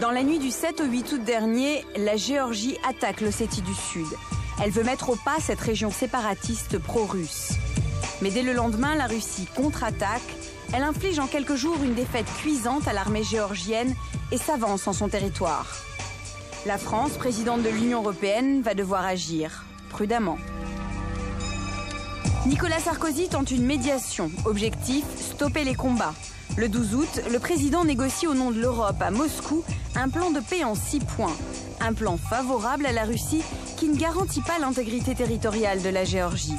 Dans la nuit du 7 au 8 août dernier, la Géorgie attaque l'Ossétie du Sud. Elle veut mettre au pas cette région séparatiste pro-russe. Mais dès le lendemain, la Russie contre-attaque. Elle inflige en quelques jours une défaite cuisante à l'armée géorgienne et s'avance en son territoire. La France, présidente de l'Union européenne, va devoir agir prudemment. Nicolas Sarkozy tente une médiation. Objectif, stopper les combats. Le 12 août, le président négocie au nom de l'Europe à Moscou un plan de paix en 6 points. Un plan favorable à la Russie qui ne garantit pas l'intégrité territoriale de la Géorgie.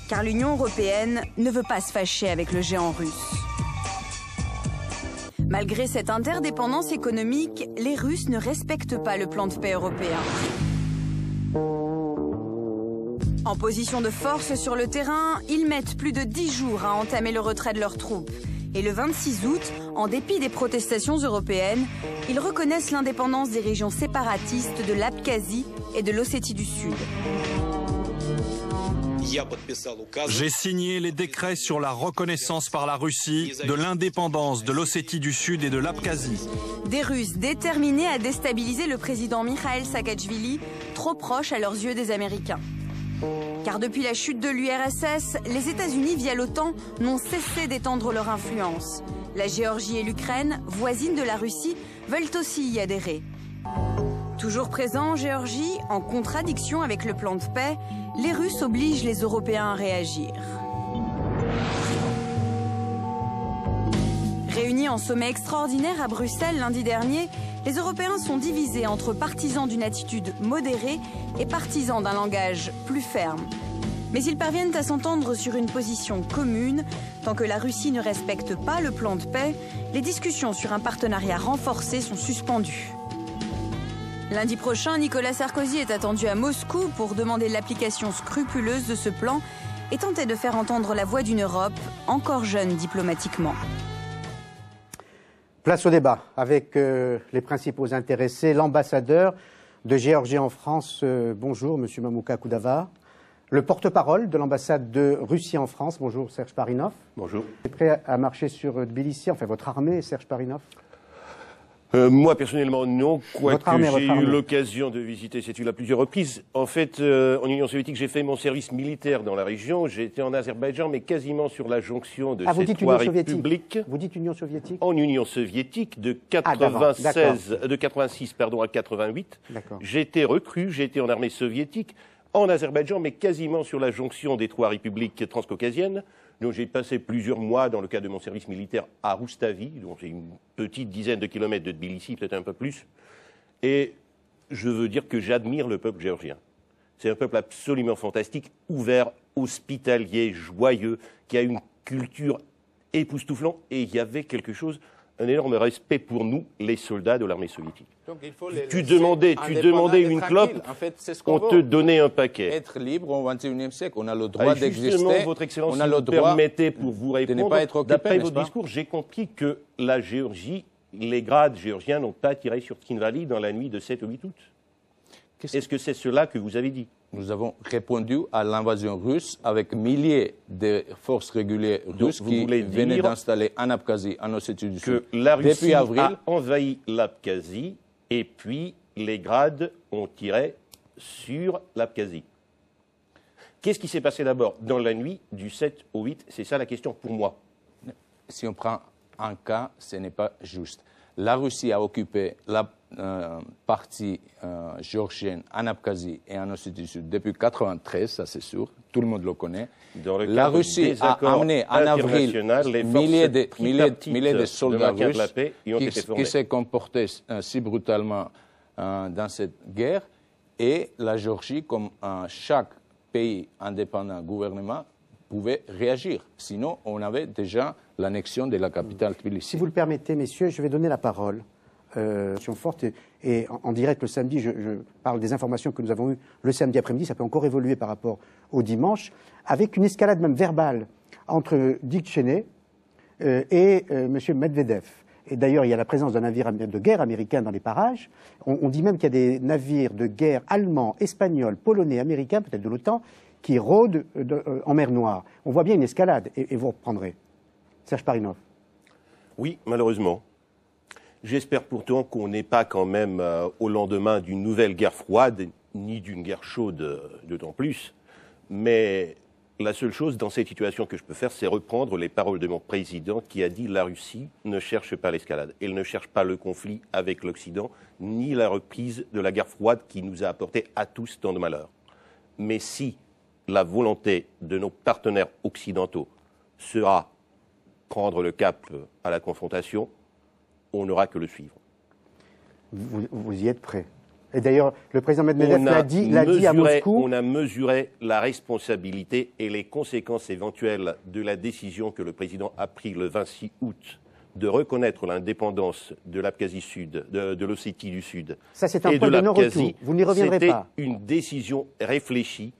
Car l'Union européenne ne veut pas se fâcher avec le géant russe. Malgré cette interdépendance économique, les Russes ne respectent pas le plan de paix européen. En position de force sur le terrain, ils mettent plus de 10 jours à entamer le retrait de leurs troupes. Et le 26 août, en dépit des protestations européennes, ils reconnaissent l'indépendance des régions séparatistes de l'Abkhazie et de l'Ossétie du Sud. J'ai signé les décrets sur la reconnaissance par la Russie de l'indépendance de l'Ossétie du Sud et de l'Abkhazie. Des Russes déterminés à déstabiliser le président Mikhail Saakachvili, trop proche à leurs yeux des Américains. Car depuis la chute de l'URSS, les États-Unis via l'OTAN n'ont cessé d'étendre leur influence. La Géorgie et l'Ukraine, voisines de la Russie, veulent aussi y adhérer. Toujours présents en Géorgie, en contradiction avec le plan de paix, les Russes obligent les Européens à réagir. Réunis en sommet extraordinaire à Bruxelles lundi dernier, les Européens sont divisés entre partisans d'une attitude modérée et partisans d'un langage plus ferme. Mais ils parviennent à s'entendre sur une position commune. Tant que la Russie ne respecte pas le plan de paix, les discussions sur un partenariat renforcé sont suspendues. Lundi prochain, Nicolas Sarkozy est attendu à Moscou pour demander l'application scrupuleuse de ce plan et tenter de faire entendre la voix d'une Europe encore jeune diplomatiquement. Place au débat avec les principaux intéressés. L'ambassadeur de Géorgie en France, bonjour, Monsieur Mamouka Koudava. Le porte-parole de l'ambassade de Russie en France, bonjour, Serge Parinov. Bonjour. Vous êtes prêt à marcher sur Tbilissi, enfin votre armée, Serge Parinov? Moi, personnellement, non. Quoique j'ai eu l'occasion de visiter cette île à plusieurs reprises. En fait, en Union soviétique, j'ai fait mon service militaire dans la région. J'ai été en Azerbaïdjan, mais quasiment sur la jonction de ces trois républiques. Vous dites Union soviétique? En Union soviétique, de 86 à 88. J'ai été recru, j'ai été en armée soviétique, en Azerbaïdjan, mais quasiment sur la jonction des trois républiques transcaucasiennes. Donc j'ai passé plusieurs mois dans le cadre de mon service militaire à Roustavi, donc c'est une petite dizaine de kilomètres de Tbilissi, peut-être un peu plus. Et je veux dire que j'admire le peuple géorgien. C'est un peuple absolument fantastique, ouvert, hospitalier, joyeux, qui a une culture époustouflante. Et il y avait quelque chose, un énorme respect pour nous, les soldats de l'armée soviétique. Donc, il faut tu demandais une clope, en fait, on te donnait un paquet. Être libre au XXIe siècle, on a le droit d'exister. Justement, votre Excellence, on a le droit permettez pour vous répondre. D'après votre discours, j'ai compris que la Géorgie, les grades géorgiens n'ont pas tiré sur Tskhinvali dans la nuit de 7 au 8 août. Est-ce que c'est cela que vous avez dit? Nous avons répondu à l'invasion russe avec milliers de forces régulières russes qui venaient d'installer en Abkhazie, en Ossétie du Sud. Que la Russie depuis avril, a envahi l'Abkhazie et puis les grades ont tiré sur l'Abkhazie. Qu'est-ce qui s'est passé d'abord dans la nuit du 7 au 8? C'est ça la question pour moi. Si on prend un cas, ce n'est pas juste. La Russie a occupé la partie géorgienne en Abkhazie et en Ossétie du Sud depuis 1993, ça c'est sûr, tout le monde le connaît. La Russie a amené en avril milliers de soldats russes qui s'est comporté si brutalement dans cette guerre, et la Géorgie, comme chaque pays indépendant gouvernement, pouvait réagir. Sinon, on avait déjà l'annexion de la capitale Tbilissi. Si vous le permettez, messieurs, je vais donner la parole. Forte et en direct le samedi, je parle des informations que nous avons eues le samedi après-midi, ça peut encore évoluer par rapport au dimanche, avec une escalade même verbale entre Dick Cheney et M. Medvedev. Et d'ailleurs, il y a la présence d'un navire de guerre américain dans les parages. On dit même qu'il y a des navires de guerre allemands, espagnols, polonais, américains, peut-être de l'OTAN, qui rôdent en mer Noire. On voit bien une escalade, et vous reprendrez. Serge Parinov. Oui, malheureusement. J'espère pourtant qu'on n'est pas quand même au lendemain d'une nouvelle guerre froide, ni d'une guerre chaude d'autant plus. Mais la seule chose dans cette situation que je peux faire, c'est reprendre les paroles de mon président qui a dit « La Russie ne cherche pas l'escalade. Elle ne cherche pas le conflit avec l'Occident, ni la reprise de la guerre froide qui nous a apporté à tous tant de malheur. Mais si la volonté de nos partenaires occidentaux sera prendre le cap à la confrontation, on n'aura que le suivre. » Vous y êtes prêt. Et d'ailleurs, le président Medvedev l'a dit à Moscou. On a mesuré la responsabilité et les conséquences éventuelles de la décision que le président a prise le 26 août de reconnaître l'indépendance de l'Abkhazie Sud, de l'Ossétie du Sud. Ça, c'est un point de non-retour. Vous n'y reviendrez pas. C'était une décision réfléchie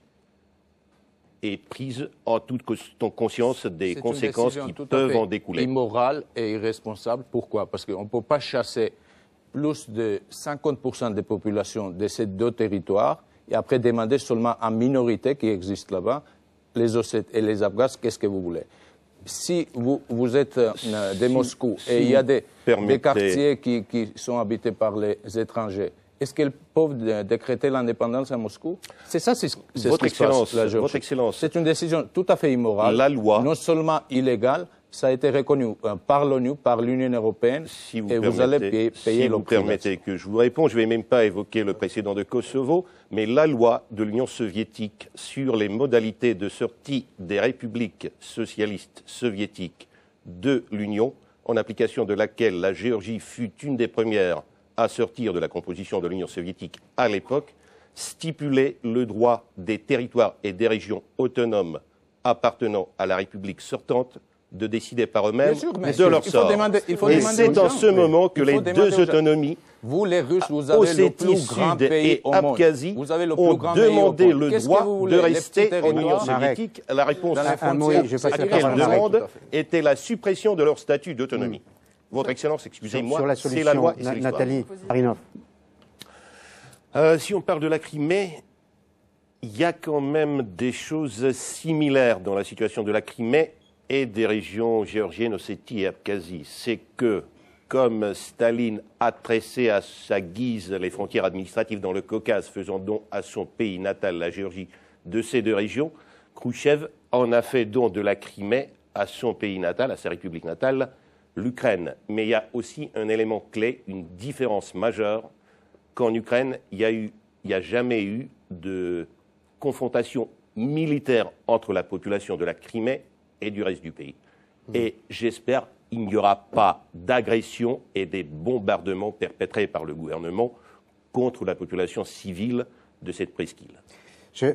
et prise en toute conscience des conséquences qui peuvent en découler. C'est immorale et irresponsable. Pourquoi? Parce qu'on ne peut pas chasser plus de 50% des populations de ces deux territoires et après demander seulement à minorité qui existe là-bas, les Ossètes et les Abkhazes, qu'est-ce que vous voulez? Si vous êtes de Moscou et il y a des quartiers qui sont habités par les étrangers, est-ce qu'ils peuvent décréter l'indépendance à Moscou? C'est ça, c'est ce qui se passe, la Géorgie. Votre Excellence. C'est une décision tout à fait immorale, la loi, non seulement illégale, ça a été reconnu par l'ONU, par l'Union européenne, et vous allez payer le prix. Si vous permettez que je vous réponde, je ne vais même pas évoquer le précédent de Kosovo, mais la loi de l'Union soviétique sur les modalités de sortie des républiques socialistes soviétiques de l'Union, en application de laquelle la Géorgie fut une des premières à sortir de la composition de l'Union soviétique à l'époque, stipulait le droit des territoires et des régions autonomes appartenant à la République sortante de décider par eux-mêmes de leur sort. Et c'est en ce moment que les deux autonomies, vous les Russes, vous avez le plus grand pays au monde. Abkhazie, ont demandé le droit de rester en Union soviétique. La réponse à quelle demande était la suppression de leur statut d'autonomie. Votre Excellence, excusez-moi, c'est la loi et c'est l'histoire. Nathalie Marinov. Si on parle de la Crimée, il y a quand même des choses similaires dans la situation de la Crimée et des régions géorgiennes, Ossétie et Abkhazie. C'est que, comme Staline a tracé à sa guise les frontières administratives dans le Caucase, faisant don à son pays natal, la Géorgie, de ces deux régions, Khrouchtchev en a fait don de la Crimée à son pays natal, à sa république natale, l'Ukraine. Mais il y a aussi un élément clé, une différence majeure, qu'en Ukraine, il n'y a jamais eu de confrontation militaire entre la population de la Crimée et du reste du pays. Et j'espère qu'il n'y aura pas d'agression et des bombardements perpétrés par le gouvernement contre la population civile de cette presqu'île.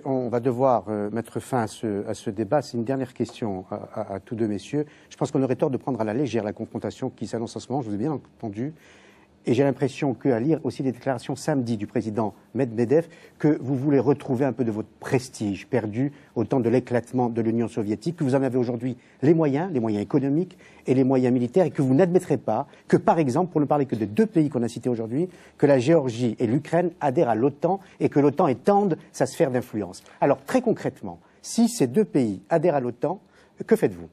On va devoir mettre fin à ce débat. C'est une dernière question à tous deux messieurs. Je pense qu'on aurait tort de prendre à la légère la confrontation qui s'annonce en ce moment, je vous ai bien entendu. Et j'ai l'impression qu'à lire aussi les déclarations samedi du président Medvedev, que vous voulez retrouver un peu de votre prestige perdu au temps de l'éclatement de l'Union soviétique, que vous en avez aujourd'hui les moyens économiques et les moyens militaires, et que vous n'admettrez pas que, par exemple, pour ne parler que de deux pays qu'on a cités aujourd'hui, que la Géorgie et l'Ukraine adhèrent à l'OTAN et que l'OTAN étende sa sphère d'influence. Alors, très concrètement, si ces deux pays adhèrent à l'OTAN, que faites-vous ?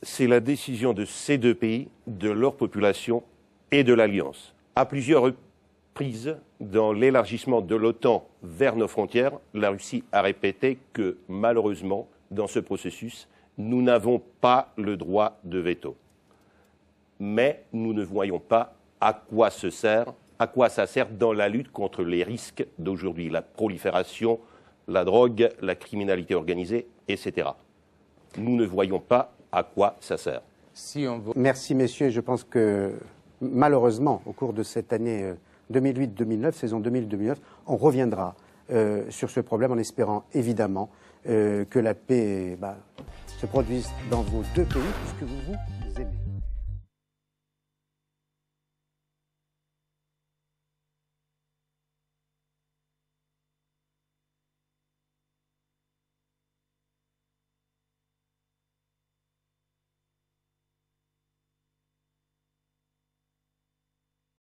C'est la décision de ces deux pays, de leur population et de l'Alliance. À plusieurs reprises, dans l'élargissement de l'OTAN vers nos frontières, la Russie a répété que, malheureusement, dans ce processus, nous n'avons pas le droit de veto. Mais nous ne voyons pas à quoi ça sert dans la lutte contre les risques d'aujourd'hui, la prolifération, la drogue, la criminalité organisée, etc. Nous ne voyons pas à quoi ça sert. Merci messieurs, je pense que malheureusement, au cours de cette année 2008-2009, saison 2000-2009, on reviendra sur ce problème en espérant évidemment que la paix se produise dans vos deux pays puisque vous vous aimez.